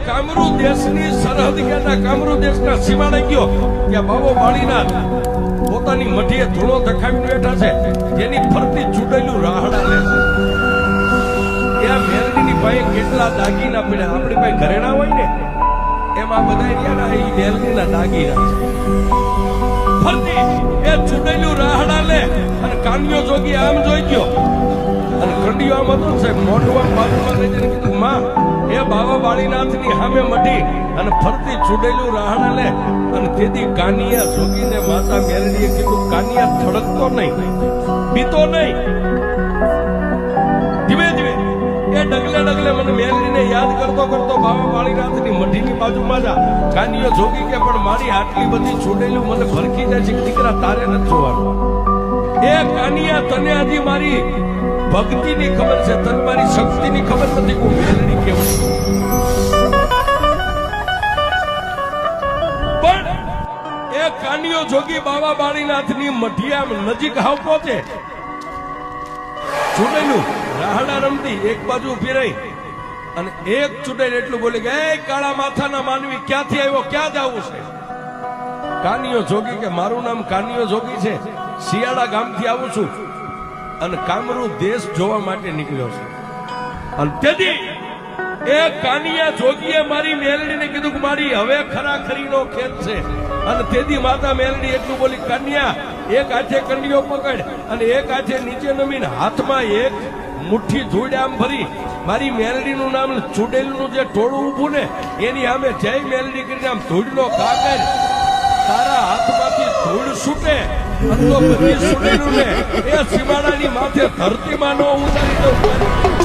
કામરૂ દેશની સરહદ ગયા, કામરૂ દેશના સીમાડે ગયો કે બાબો બાળીનાથ પોતાની મઢીએ ધૂળો દખાવીને બેઠા છે, જેની ફરતી ચૂંટેલું રાહડા લે છે. એ મેલડીની પાસે કેટલા દાગીના પડ્યા, આપણી પાસે ઘરેણા હોય ને એમાં બધા રહ્યા એ મેલડીના દાગીના છે. ફરતી એ ચૂંટેલું રાહડા લે અને કાનિયો જોગી આમ જોઈ ગયો અને કંડિયો આમ હતો સાહેબ, મોઢું આમ બાજુમાં લઈ જઈને કીધું માં એ બાબા બાળીનાથની સામે મઢી અને ફરતી ચૂડેલું રાહડા લે. અને તેથી કાનિયા જોગીને માતા મેલડીએ કીધું કાનિયા થડકતો નહીં, બીતો નહીં, ધીમે ધીમે એ ડગલે ડગલે મને મેલડીને યાદ કરતો કરતો બાબા બાળીનાથની મઢીની બાજુમાં જા. કાનિયો જોગી કે પણ મારી આટલી બધી ચૂડેલું મને ભરખી જાય છે, દીકરા તારે નથી જોવાનું. એ કાનિયા તને હજી મારી ભક્તિની ખબર છે, તને મારી શક્તિની ખબર નથી. હું મેલડી કેવું પણ એ કાનિયો જોગી બાબા બાળીનાથની મઢિયા નજીક હાવ પહોંચે, ચૂડેલું રાહડા રમતી એક બાજુ ઉભી રહી અને એક ચૂડેલ એટલું બોલી કે એ કાળા માથાના માનવી ક્યાંથી આવ્યો, ક્યાં જવું છે? કાનિયો જોગી કે મારું નામ કાનિયો જોગી છે, શિયાળા ગામથી આવું છું અને કામરૂ દેશ જોવા માટે નીકળ્યો છે. અને તેથી એ કાનિયા જોગીએ મારી મેલડીને કીધું કે મારી હવે ખરાખરીનો ખેલ છે. અને તેથી માતા મેલડી એટલું બોલી કાનિયા એક હાથે કંડિયો પકડ અને એક હાથે નીચે નમીને હાથમાં એક મુઠ્ઠી ધૂળ આમ ભરી મારી મેલડીનું નામ ચૂડેલનું જે ટોળું ઊભું ને એની સામે જય મેલડી કરીને આમ ધૂળનો ઘા કર, તારા હાથમાંથી ધૂળ છૂટે અને તો બધી ચૂડેલું ને એ સીમાડાની માથે ધરતીમાં ન ઉતારી દઉં.